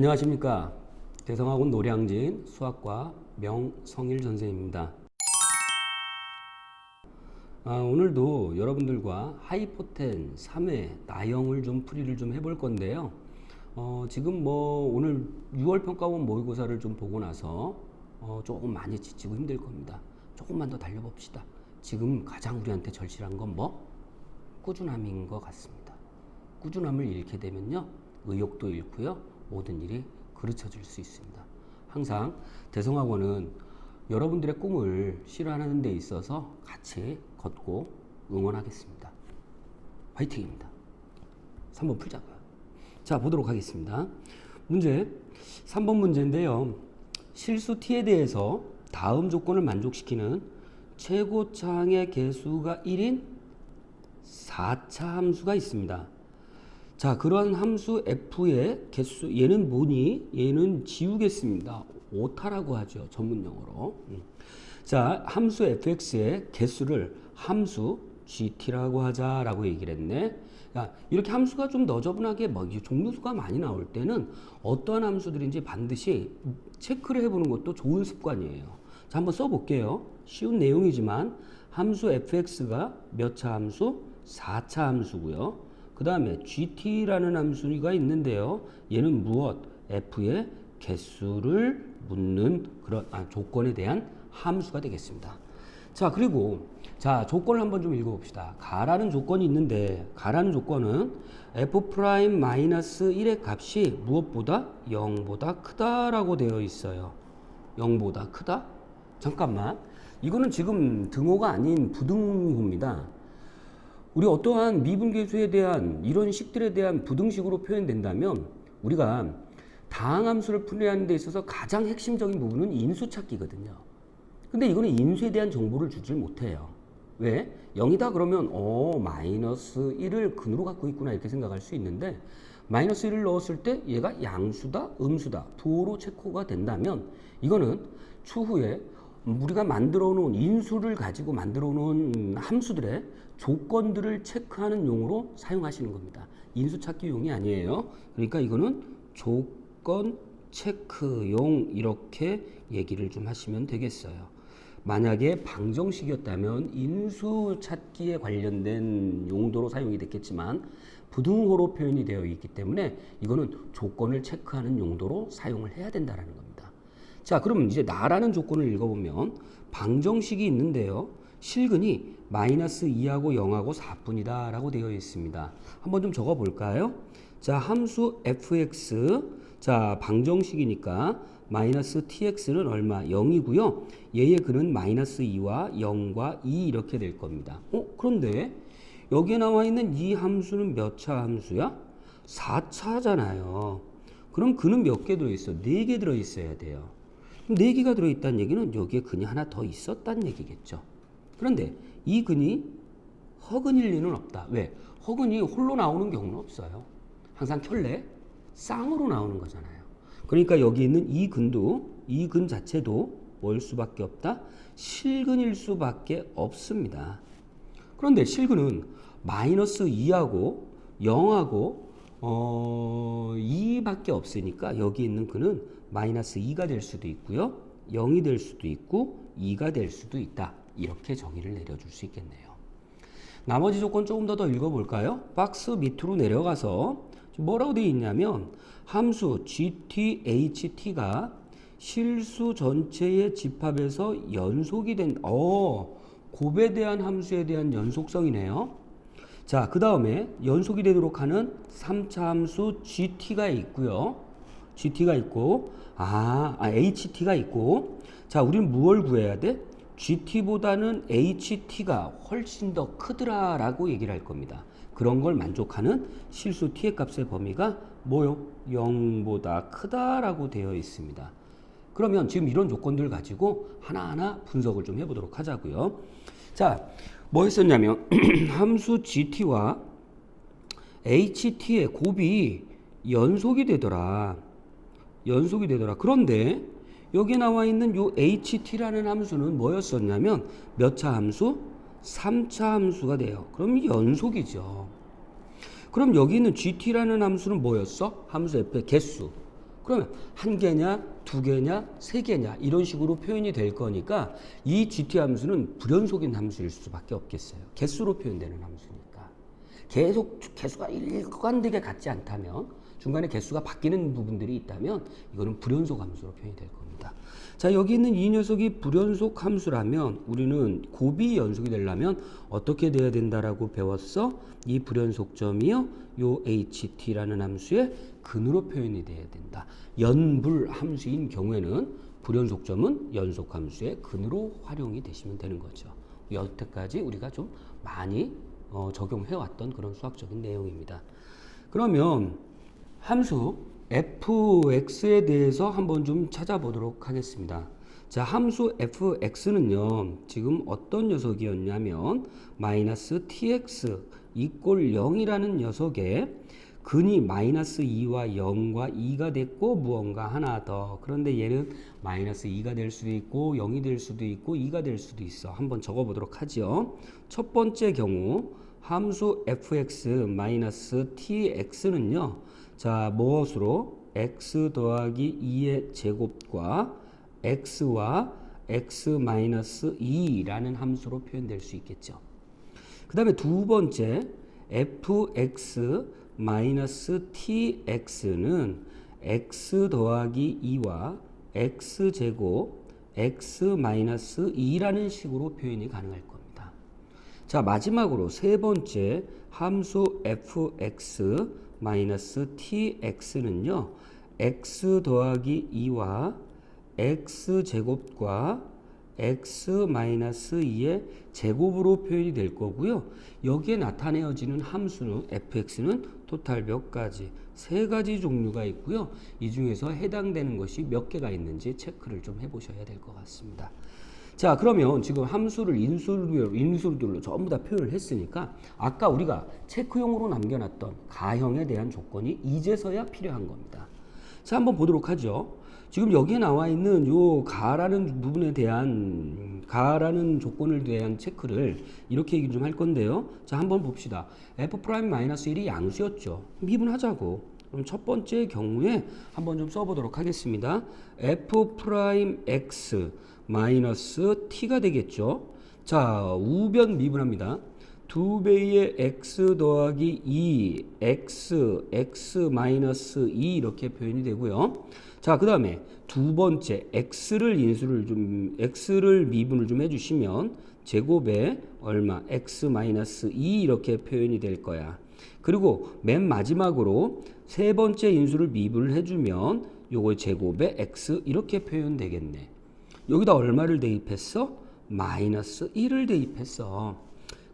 안녕하십니까. 대성학원 노량진 수학과 명성일 선생님입니다. 오늘도 여러분들과 하이포텐 3회 나형을 좀 풀이를 좀 해볼 건데요. 지금 오늘 6월 평가원 모의고사를 좀 보고 나서 조금 많이 지치고 힘들 겁니다. 조금만 더 달려봅시다. 지금 가장 우리한테 절실한 건 꾸준함인 것 같습니다. 꾸준함을 잃게 되면요, 의욕도 잃고요, 모든 일이 그르쳐질 수 있습니다. 항상 대성학원은 여러분들의 꿈을 실현하는 데 있어서 같이 걷고 응원하겠습니다. 화이팅입니다. 3번 풀자고요. 자, 보도록 하겠습니다. 문제 3번 문제인데요. 실수 t에 대해서 다음 조건을 만족시키는 최고차항의 개수가 1인 4차 함수가 있습니다. 자, 그러한 함수 f의 개수, 얘는 뭐니? 얘는 지우겠습니다. 오타라고 하죠, 전문용어로. 자, 함수 fx의 개수를 함수 gt라고 하자라고 얘기를 했네. 야, 이렇게 함수가 좀 너저분하게 종류수가 많이 나올 때는 어떠한 함수들인지 반드시 체크를 해보는 것도 좋은 습관이에요. 자, 한번 써볼게요. 쉬운 내용이지만 함수 fx가 몇 차 함수? 4차 함수고요. 그 다음에 gt라는 함수가 있는데요. 얘는 무엇? f의 개수를 묻는 그런 조건에 대한 함수가 되겠습니다. 자, 그리고 조건을 한번 좀 읽어봅시다. 가라는 조건이 있는데, 가라는 조건은 f'-1의 값이 무엇보다? 0보다 크다라고 되어 있어요. 0보다 크다? 잠깐만, 이거는 지금 등호가 아닌 부등호입니다. 우리 어떠한 미분계수에 대한 이런 식들에 대한 부등식으로 표현된다면 우리가 다항함수를 풀이하는 데 있어서 가장 핵심적인 부분은 인수 찾기거든요. 근데 이거는 인수에 대한 정보를 주질 못해요. 왜? 0이다 그러면 마이너스 1을 근으로 갖고 있구나 이렇게 생각할 수 있는데, 마이너스 1을 넣었을 때 얘가 양수다 음수다 부호로 체크가 된다면 이거는 추후에 우리가 만들어 놓은 인수를 가지고 만들어 놓은 함수들의 조건들을 체크하는 용으로 사용하시는 겁니다. 인수 찾기용이 아니에요. 그러니까 이거는 조건 체크용 이렇게 얘기를 좀 하시면 되겠어요. 만약에 방정식이었다면 인수 찾기에 관련된 용도로 사용이 됐겠지만 부등호로 표현이 되어 있기 때문에 이거는 조건을 체크하는 용도로 사용을 해야 된다는 겁니다. 자, 그럼 이제 나라는 조건을 읽어보면 방정식이 있는데요. 실근이 마이너스 2하고 0하고 4뿐이다 라고 되어 있습니다. 한번 좀 적어 볼까요? 자, 함수 fx, 자, 방정식이니까 마이너스 tx는 얼마? 0이고요. 얘의 근은 마이너스 2와 0과 2 이렇게 될 겁니다. 그런데 여기에 나와 있는 이 함수는 몇 차 함수야? 4차잖아요. 그럼 근은 몇 개 들어있어? 4개 들어있어야 돼요. 4개가 들어있다는 얘기는 여기에 근이 하나 더 있었다는 얘기겠죠. 그런데 이 근이 허근일 리는 없다. 왜? 허근이 홀로 나오는 경우는 없어요. 항상 켤레 쌍으로 나오는 거잖아요. 그러니까 여기 있는 이 근도, 이 근 자체도 뭘 수밖에 없다? 실근일 수밖에 없습니다. 그런데 실근은 마이너스 2하고 0하고 2밖에 없으니까 여기 있는 근은 마이너스 2가 될 수도 있고요, 0이 될 수도 있고 2가 될 수도 있다. 이렇게 정의를 내려줄 수 있겠네요. 나머지 조건 조금 더 읽어볼까요? 박스 밑으로 내려가서 뭐라고 되어 있냐면 함수 gtht가 실수 전체의 집합에서 연속이 된 곱에 대한 함수에 대한 연속성이네요. 자, 그 다음에 연속이 되도록 하는 3차 함수 gt가 있고요. gt가 있고 ht가 있고, 자, 우리는 무엇을 구해야 돼? gt보다는 ht가 훨씬 더 크더라 라고 얘기를 할 겁니다. 그런 걸 만족하는 실수 t의 값의 범위가 뭐요? 0보다 크다라고 되어 있습니다. 그러면 지금 이런 조건들 가지고 하나하나 분석을 좀 해보도록 하자고요. 자, 뭐 했었냐면 함수 gt와 ht의 곱이 연속이 되더라. 그런데 여기 나와 있는 요 ht라는 함수는 뭐였었냐면 몇 차 함수? 3차 함수가 돼요. 그럼 연속이죠. 그럼 여기 있는 gt라는 함수는 뭐였어? 함수 f의 개수. 그러면 한 개냐, 두 개냐, 세 개냐 이런 식으로 표현이 될 거니까 이 GT 함수는 불연속인 함수일 수밖에 없겠어요. 개수로 표현되는 함수니까. 계속 개수가 일관되게 같지 않다면 중간에 개수가 바뀌는 부분들이 있다면 이거는 불연속 함수로 표현이 될 겁니다. 자, 여기 있는 이 녀석이 불연속 함수라면 우리는 곱이 연속이 되려면 어떻게 돼야 된다라고 배웠어? 이 불연속점이요, 요 ht라는 함수의 근으로 표현이 돼야 된다. 연불 함수인 경우에는 불연속점은 연속 함수의 근으로 활용이 되시면 되는 거죠. 여태까지 우리가 좀 많이 적용해왔던 그런 수학적인 내용입니다. 그러면 함수 fx에 대해서 한번 좀 찾아보도록 하겠습니다. 자, 함수 fx는요, 지금 어떤 녀석이었냐면 마이너스 tx 이꼴 0이라는 녀석에 근이 마이너스 2와 0과 2가 됐고 무언가 하나 더. 그런데 얘는 마이너스 2가 될 수도 있고 0이 될 수도 있고 2가 될 수도 있어. 한번 적어보도록 하죠. 첫 번째 경우 함수 fx 마이너스 tx는요, 자, 무엇으로? x 더하기 2의 제곱과 x와 x 마이너스 2라는 함수로 표현될 수 있겠죠. 그 다음에 두 번째 fx 마이너스 tx는 x 더하기 2와 x 제곱 x 마이너스 2라는 식으로 표현이 가능할 겁니다. 자, 마지막으로 세 번째 함수 fx 마이너스 tx는요, x 더하기 2와 x 제곱과 x 마이너스 2의 제곱으로 표현이 될 거고요. 여기에 나타내어지는 함수는 fx는 토탈 몇 가지? 세 가지 종류가 있고요. 이 중에서 해당되는 것이 몇 개가 있는지 체크를 좀 해보셔야 될 것 같습니다. 자, 그러면 지금 함수를 인수들로 전부 다 표현을 했으니까 아까 우리가 체크용으로 남겨놨던 가형에 대한 조건이 이제서야 필요한 겁니다. 자, 한번 보도록 하죠. 지금 여기에 나와 있는 요 가라는 부분에 대한 가라는 조건을 대한 체크를 이렇게 얘기 좀 할 건데요. 자, 한번 봅시다. f'-1이 양수였죠. 미분하자고. 그럼 첫 번째 경우에 한번 좀 써보도록 하겠습니다. f'x 마이너스 t가 되겠죠. 자, 우변 미분합니다. 2배의 x 더하기 2 x 마이너스 2 이렇게 표현이 되고요. 자, 그 다음에 두 번째 x를 미분을 좀 해주시면 제곱에 얼마 x 마이너스 2 이렇게 표현이 될 거야. 그리고 맨 마지막으로 세 번째 인수를 미분을 해주면 요거 제곱에 x 이렇게 표현되겠네. 여기다 얼마를 대입했어? 마이너스 1을 대입했어.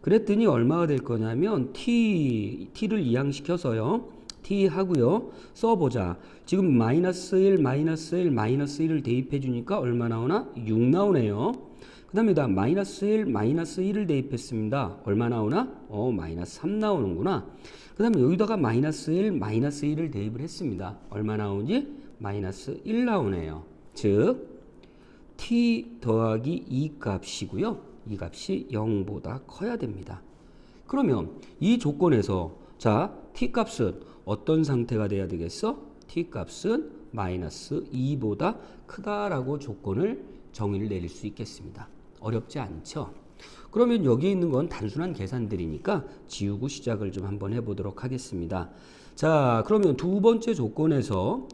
그랬더니 얼마가 될 거냐면 t를 이항시켜서요. t 하고요. 써보자. 지금 마이너스 1, 마이너스 1, 마이너스 1을 대입해 주니까 얼마 나오나? 6 나오네요. 그 다음에 마이너스 1, 마이너스 1을 대입했습니다. 얼마 나오나? 마이너스 3 나오는구나. 그 다음에 여기다가 마이너스 1, 마이너스 1을 대입을 했습니다. 얼마 나오지? 마이너스 1 나오네요. 즉 t 더하기 2 값이고요. 이 값이 0보다 커야 됩니다. 그러면 이 조건에서 자, t 값은 어떤 상태가 돼야 되겠어? t 값은 마이너스 2보다 크다라고 조건을 정의를 내릴 수 있겠습니다. 어렵지 않죠? 그러면 여기 있는 건 단순한 계산들이니까 지우고 시작을 좀 한번 해보도록 하겠습니다. 자, 그러면 두 번째 조건에서는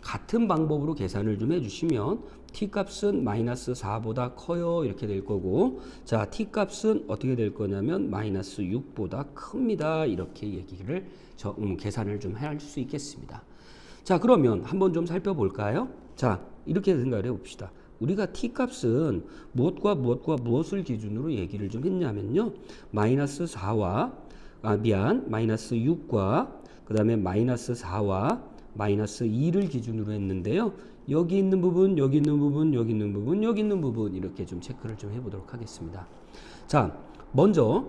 같은 방법으로 계산을 좀 해주시면 t 값은 마이너스 4보다 커요 이렇게 될 거고, 자, t 값은 어떻게 될 거냐면 마이너스 6보다 큽니다 이렇게 얘기를 계산을 좀 할 수 있겠습니다. 자, 그러면 한번 좀 살펴볼까요? 자, 이렇게 생각을 해봅시다. 우리가 t 값은 무엇을 기준으로 얘기를 좀 했냐면요, 마이너스 6과 그 다음에 마이너스 4와 마이너스 2를 기준으로 했는데요. 여기 있는 부분, 여기 있는 부분, 여기 있는 부분, 여기 있는 부분 이렇게 좀 체크를 좀 해보도록 하겠습니다. 자, 먼저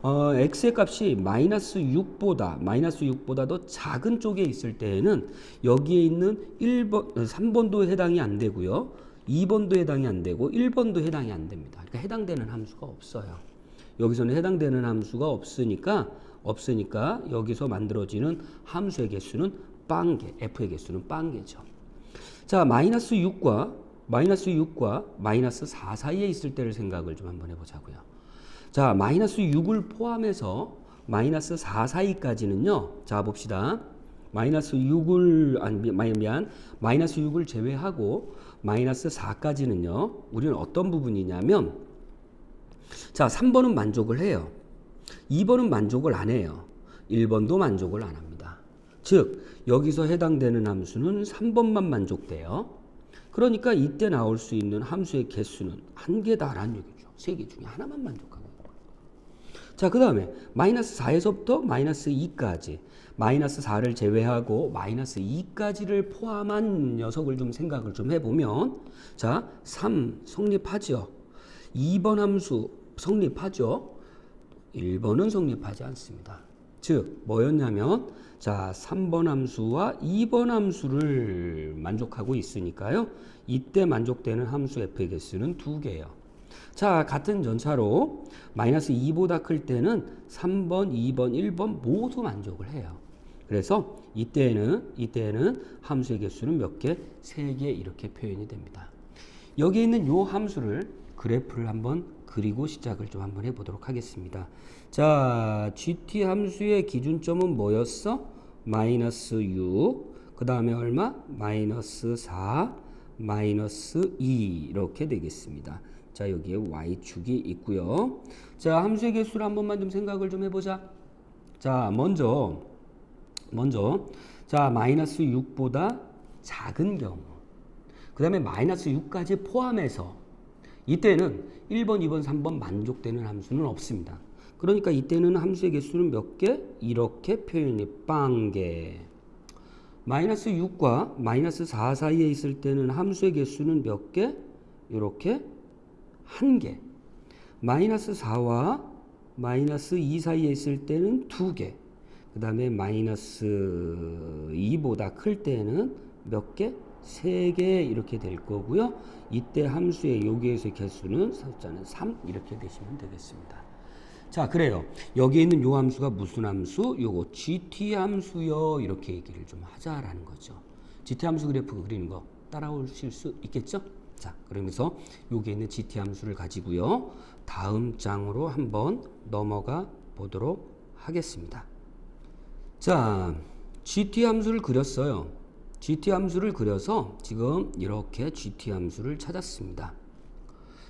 x의 값이 마이너스 6보다 더 작은 쪽에 있을 때에는 여기에 있는 3번도 해당이 안 되고요. 2번도 해당이 안 되고 1번도 해당이 안 됩니다. 그러니까 해당되는 함수가 없어요. 여기서는 해당되는 함수가 없으니까 여기서 만들어지는 함수의 개수는 빵개, f의 개수는 빵개죠. 자, 마이너스 6과 마이너스 4 사이에 있을 때를 생각을 좀 한번 해보자고요. 자, 마이너스 6을 포함해서 마이너스 4 사이까지는요. 자, 봅시다. 마이너스 6을 제외하고 마이너스 4까지는요. 우리는 어떤 부분이냐면, 자, 3번은 만족을 해요. 2번은 만족을 안 해요. 1번도 만족을 안 합니다. 즉, 여기서 해당되는 함수는 3번만 만족돼요. 그러니까 이때 나올 수 있는 함수의 개수는 한 개다라는 얘기죠. 세 개 중에 하나만 만족하고 있는 거예요. 자, 그 다음에 마이너스 4에서부터 마이너스 2까지, 마이너스 4를 제외하고 마이너스 2까지를 포함한 녀석을 좀 생각을 좀 해보면, 자, 3 성립하죠. 2번 함수 성립하죠. 1번은 성립하지 않습니다. 즉, 뭐였냐면, 자, 3번 함수와 2번 함수를 만족하고 있으니까요. 이때 만족되는 함수 f의 개수는 2개예요. 자, 같은 전차로 마이너스 2보다 클 때는 3번, 2번, 1번 모두 만족을 해요. 그래서 이때는 함수의 개수는 몇 개? 3개 이렇게 표현이 됩니다. 여기 있는 요 함수를 그래프를 한번 그리고 시작을 좀 한번 해보도록 하겠습니다. 자, gt 함수의 기준점은 뭐였어? 마이너스 6, 그 다음에 얼마? 마이너스 4, 마이너스 2 이렇게 되겠습니다. 자, 여기에 y축이 있고요. 자, 함수의 개수를 한 번만 좀 생각을 좀 해보자. 자, 먼저 자, 마이너스 6보다 작은 경우, 그 다음에 마이너스 6까지 포함해서 이때는 1번, 2번, 3번 만족되는 함수는 없습니다. 그러니까 이때는 함수의 개수는 몇 개? 이렇게 표현이 빵개. 마이너스 6과 마이너스 4 사이에 있을 때는 함수의 개수는 몇 개? 이렇게 한 개. 마이너스 4와 마이너스 2 사이에 있을 때는 2개. 그 다음에 마이너스 2보다 클 때는 몇 개? 3개 이렇게 될 거고요. 이때 함수의 여기에서의 개수는 숫자는 3 이렇게 되시면 되겠습니다. 자, 그래요. 여기에 있는 요 함수가 무슨 함수? 요거 gt 함수요. 이렇게 얘기를 좀 하자라는 거죠. gt 함수 그래프 그리는 거 따라오실 수 있겠죠? 자, 그러면서 여기에 있는 gt 함수를 가지고요. 다음 장으로 한번 넘어가 보도록 하겠습니다. 자, gt 함수를 그렸어요. gt 함수를 그려서 지금 이렇게 gt 함수를 찾았습니다.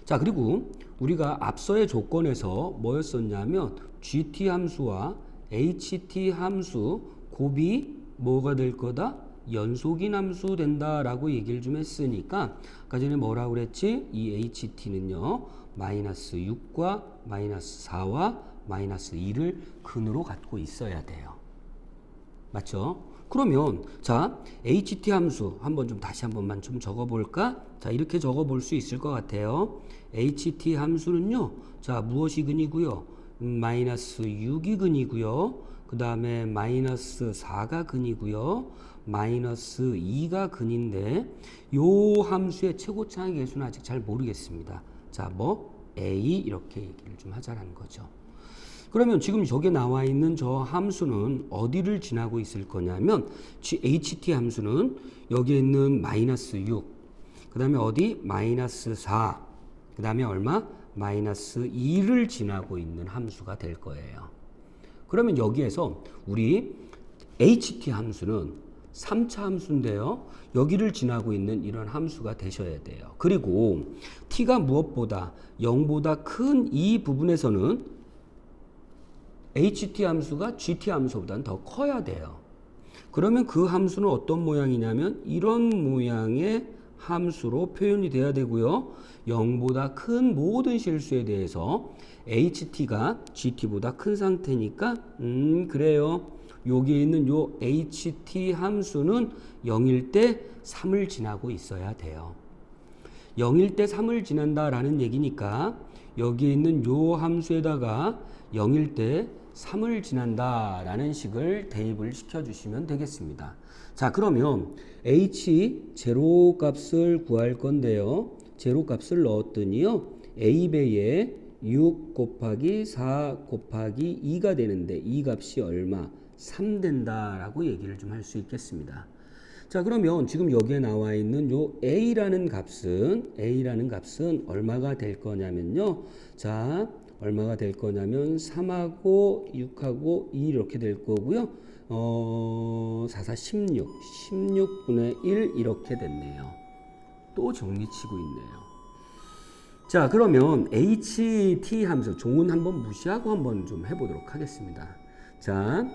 자, 그리고 우리가 앞서의 조건에서 뭐였었냐면 gt 함수와 ht 함수 곱이 뭐가 될 거다? 연속인 함수 된다라고 얘기를 좀 했으니까 아까 전에 뭐라고 그랬지? 이 ht는요 마이너스 6과 마이너스 4와 마이너스 2를 근으로 갖고 있어야 돼요. 맞죠? 그러면 자, ht 함수 한번 좀 다시 한 번만 좀 적어 볼까? 자, 이렇게 적어 볼 수 있을 것 같아요. ht 함수는요. 자, 무엇이 근이고요? 마이너스 6이 근이고요. 그 다음에 마이너스 4가 근이고요. 마이너스 2가 근인데 요 함수의 최고차의 개수는 아직 잘 모르겠습니다. 자, 뭐 a 이렇게 얘기를 좀 하자라는 거죠. 그러면 지금 저게 나와 있는 저 함수는 어디를 지나고 있을 거냐면 ht 함수는 여기에 있는 마이너스 6, 그 다음에 어디? 마이너스 4, 그 다음에 얼마? 마이너스 2를 지나고 있는 함수가 될 거예요. 그러면 여기에서 우리 ht 함수는 3차 함수인데요. 여기를 지나고 있는 이런 함수가 되셔야 돼요. 그리고 t가 무엇보다 0보다 큰 이 부분에서는 ht 함수가 gt 함수보다는 더 커야 돼요. 그러면 그 함수는 어떤 모양이냐면 이런 모양의 함수로 표현이 돼야 되고요. 0보다 큰 모든 실수에 대해서 ht가 gt보다 큰 상태니까 그래요. 여기에 있는 요 ht 함수는 0일 때 3을 지나고 있어야 돼요. 0일 때 3을 지난다라는 얘기니까 여기에 있는 요 함수에다가 0일 때 3을 지난다라는 식을 대입을 시켜주시면 되겠습니다. 자, 그러면 h 제로 값을 구할 건데요. 제로 값을 넣었더니요. a배에 6 곱하기 4 곱하기 2가 되는데 이 값이 얼마? 3 된다라고 얘기를 좀 할 수 있겠습니다. 자, 그러면 지금 여기에 나와 있는 요 A라는 값은 얼마가 될 거냐면요. 자, 얼마가 될 거냐면 3하고 6하고 2 이렇게 될 거고요. 4, 4, 16분의 1 이렇게 됐네요. 또 정리치고 있네요. 자, 그러면 HT 함수, 종은 한번 무시하고 한번 좀 해보도록 하겠습니다. 자,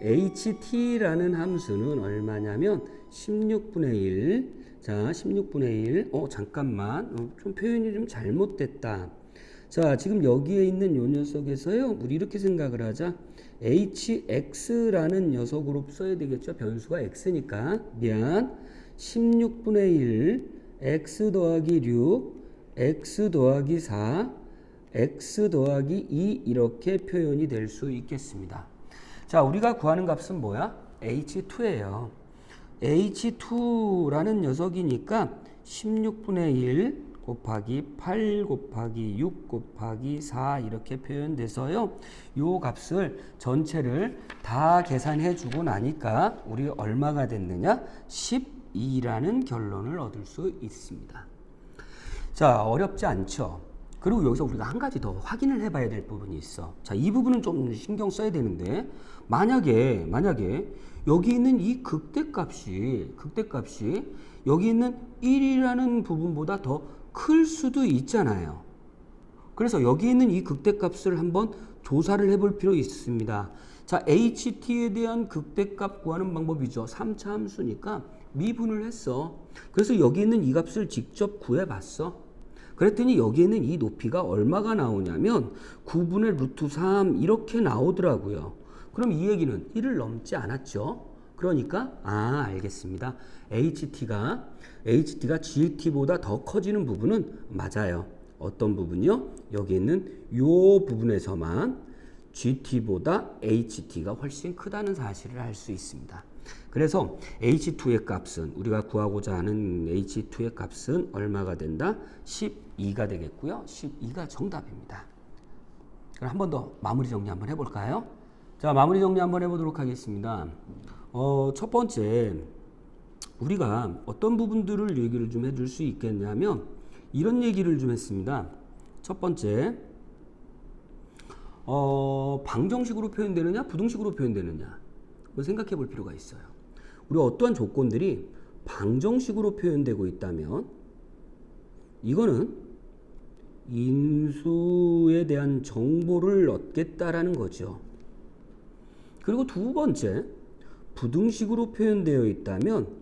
HT라는 함수는 얼마냐면 16분의 1. 자, 16분의 1. 잠깐만. 좀 표현이 좀 잘못됐다. 자, 지금 여기에 있는 요 녀석에서요. 우리 이렇게 생각을 하자. hx라는 녀석으로 써야 되겠죠. 변수가 x니까. 미안. 16분의 1. x 더하기 6. x 더하기 4. x 더하기 2 이렇게 표현이 될 수 있겠습니다. 자, 우리가 구하는 값은 뭐야? h2예요. h2라는 녀석이니까 16분의 1 곱하기 8 곱하기 6 곱하기 4 이렇게 표현돼서요. 요 값을 전체를 다 계산해 주고 나니까 우리 얼마가 됐느냐? 12라는 결론을 얻을 수 있습니다. 자, 어렵지 않죠? 그리고 여기서 우리가 한 가지 더 확인을 해봐야 될 부분이 있어. 자, 이 부분은 좀 신경 써야 되는데 만약에 여기 있는 이 극대값이 여기 있는 1이라는 부분보다 더 클 수도 있잖아요. 그래서 여기 있는 이 극대값을 한번 조사를 해볼 필요 있습니다. 자, HT에 대한 극대값 구하는 방법이죠. 3차 함수니까 미분을 했어. 그래서 여기 있는 이 값을 직접 구해봤어. 그랬더니 여기에는 이 높이가 얼마가 나오냐면 9분의 루트 3 이렇게 나오더라고요. 그럼 이 얘기는 1을 넘지 않았죠. 그러니까 알겠습니다. HT가 GT보다 더 커지는 부분은 맞아요. 어떤 부분이요? 여기 있는 요 부분에서만 GT보다 HT가 훨씬 크다는 사실을 알 수 있습니다. 그래서 H2의 값은 우리가 구하고자 하는 H2의 값은 얼마가 된다? 12가 되겠고요. 12가 정답입니다. 그럼 한 번 더 마무리 정리 한번 해볼까요? 자, 마무리 정리 한번 해보도록 하겠습니다. 첫 번째, 우리가 어떤 부분들을 얘기를 좀 해줄 수 있겠냐면 이런 얘기를 좀 했습니다. 첫 번째, 방정식으로 표현되느냐 부등식으로 표현되느냐 생각해 볼 필요가 있어요. 우리 어떠한 조건들이 방정식으로 표현되고 있다면 이거는 인수에 대한 정보를 얻겠다라는 거죠. 그리고 두 번째, 부등식으로 표현되어 있다면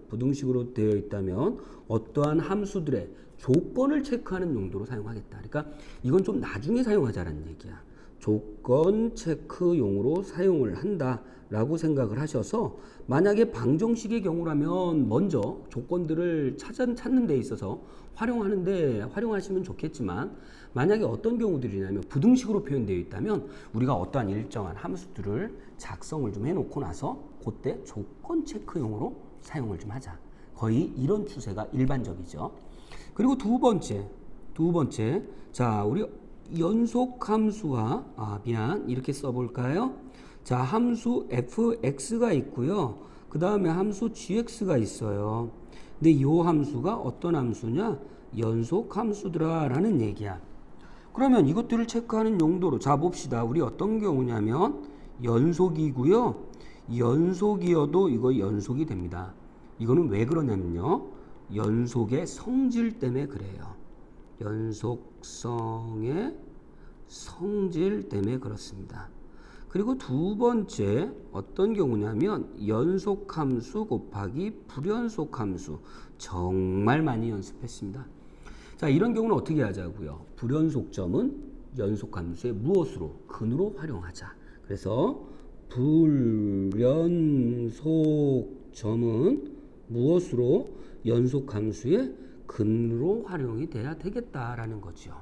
어떠한 함수들의 조건을 체크하는 용도로 사용하겠다. 그러니까 이건 좀 나중에 사용하자라는 얘기야. 조건 체크용으로 사용을 한다라고 생각을 하셔서 만약에 방정식의 경우라면 먼저 조건들을 찾는 데 있어서 활용하시면 좋겠지만 만약에 어떤 경우들이냐면 부등식으로 표현되어 있다면 우리가 어떠한 일정한 함수들을 작성을 좀 해놓고 나서 그때 조건 체크용으로 사용을 좀 하자. 거의 이런 추세가 일반적이죠. 그리고 두 번째, 자, 우리 연속함수와 이렇게 써볼까요? 자, 함수 fx가 있고요. 그 다음에 함수 gx가 있어요. 근데 이 함수가 어떤 함수냐? 연속함수더라 라는 얘기야. 그러면 이것들을 체크하는 용도로 자 봅시다. 우리 어떤 경우냐면 연속이고요. 연속이어도 이거 연속이 됩니다. 이거는 왜 그러냐면요. 연속의 성질 때문에 그래요. 연속성의 성질 때문에 그렇습니다. 그리고 두 번째 어떤 경우냐면 연속함수 곱하기 불연속함수. 정말 많이 연습했습니다. 자, 이런 경우는 어떻게 하자고요? 불연속점은 연속함수의 무엇으로? 근으로 활용하자. 그래서 불연속점은 무엇으로? 연속함수의 근으로 활용이 돼야 되겠다라는 거죠.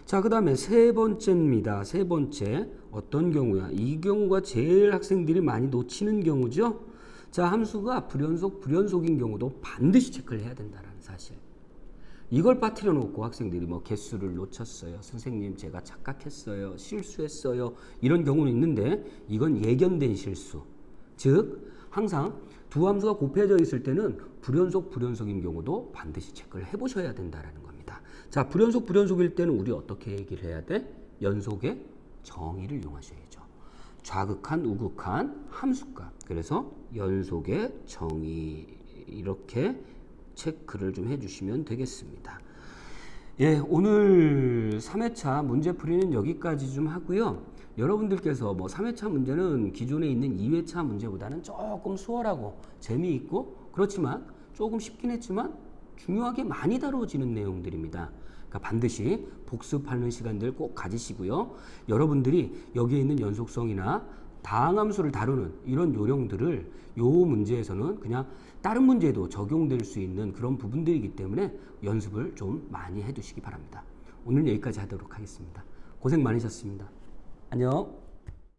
자, 그 다음에 세 번째입니다. 세 번째 어떤 경우야? 이 경우가 제일 학생들이 많이 놓치는 경우죠. 자, 함수가 불연속인 경우도 반드시 체크를 해야 된다는 사실. 이걸 빠뜨려 놓고 학생들이 뭐 개수를 놓쳤어요. 선생님 제가 착각했어요. 실수했어요. 이런 경우는 있는데 이건 예견된 실수. 즉 항상 두 함수가 곱해져 있을 때는 불연속인 경우도 반드시 체크를 해보셔야 된다라는 겁니다. 자, 불연속일 때는 우리 어떻게 얘기를 해야 돼? 연속의 정의를 이용하셔야죠. 좌극한, 우극한 함수값. 그래서 연속의 정의 이렇게 체크를 좀 해주시면 되겠습니다. 예, 오늘 3회차 문제풀이는 여기까지 좀 하고요. 여러분들께서 뭐 3회차 문제는 기존에 있는 2회차 문제보다는 조금 수월하고 재미있고 그렇지만 조금 쉽긴 했지만 중요하게 많이 다뤄지는 내용들입니다. 그러니까 반드시 복습하는 시간들 꼭 가지시고요. 여러분들이 여기에 있는 연속성이나 다항함수를 다루는 이런 요령들을 요 문제에서는 그냥 다른 문제에도 적용될 수 있는 그런 부분들이기 때문에 연습을 좀 많이 해두시기 바랍니다. 오늘 여기까지 하도록 하겠습니다. 고생 많으셨습니다. 안녕.